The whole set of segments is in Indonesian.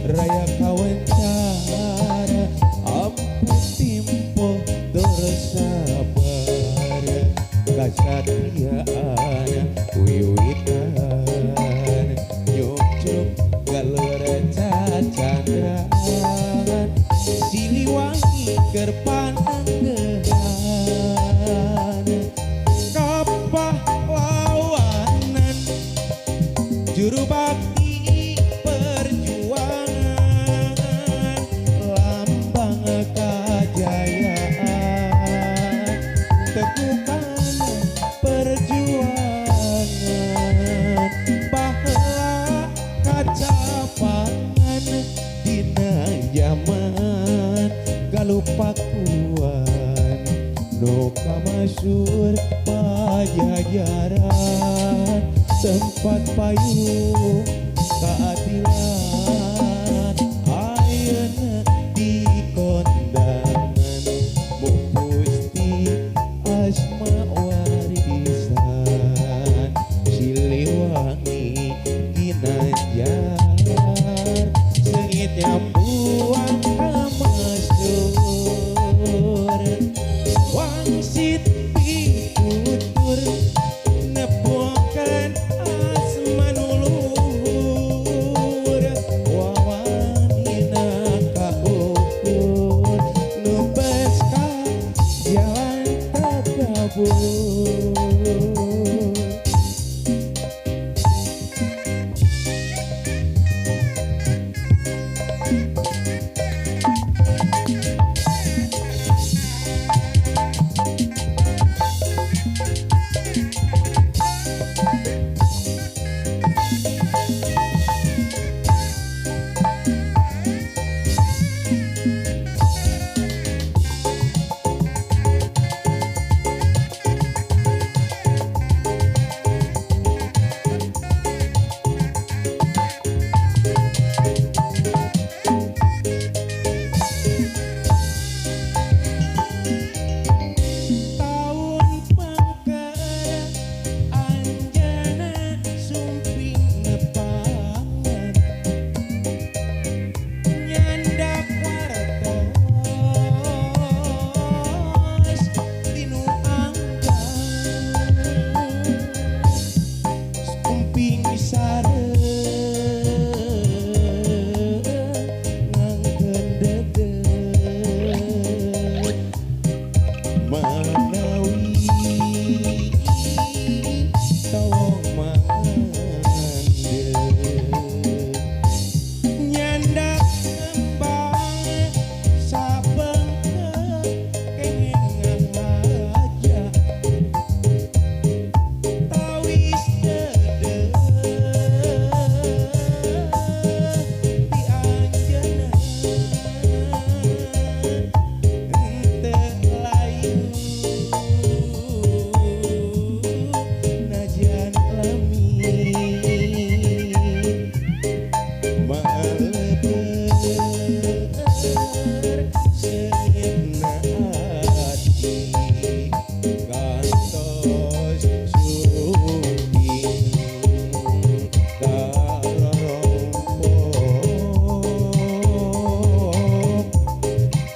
Raya kawencar ampun timpo tersabar kasatriaan wiwitan nyucuk galur cacandraan Siliwangi keur pananggehan kapahlawanan juru bakti perjuangan lambang kejayaan teguhkan perjuangan pahala kacapangan dina zaman galupakuan nu kamasur pajajaran tempat payung keadilan ayeuna di kondangan mupusti asma warisan Siliwangi Ginanjar sengit nyambuan kamasur wangsit pitutur nepokan asmanulur wawanina kaukur nubes ka jalan takabur.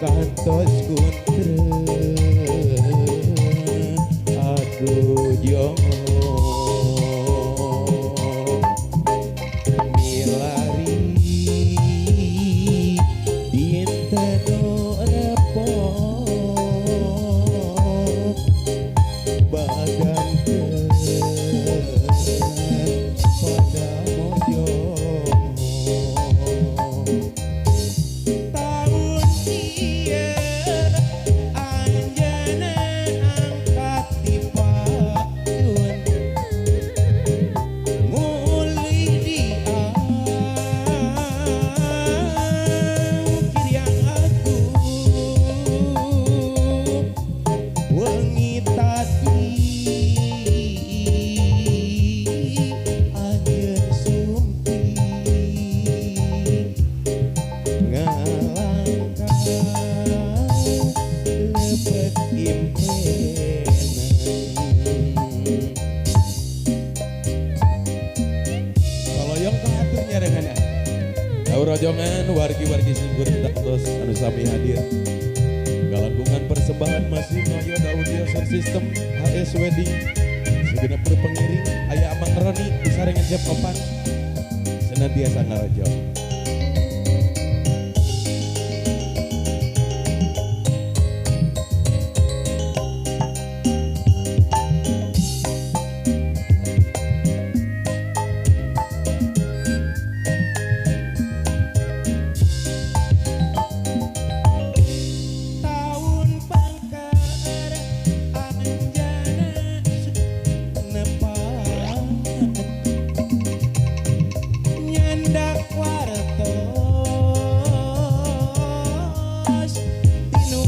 Kantos kuntre aduh jongo milari dinteno repot badan pada mojong tahun impenan. Kaloyong kahatur nyarengan. Rojongan wargi-wargi singgur terus anu sami hadir. Galangkungan persembahan masih Noyo Audio Sound System HS Wedding. Segenap pengiring aya Amang Roni disarengan Jep Opan. Senantiasa ngarajo. Wartos Tinu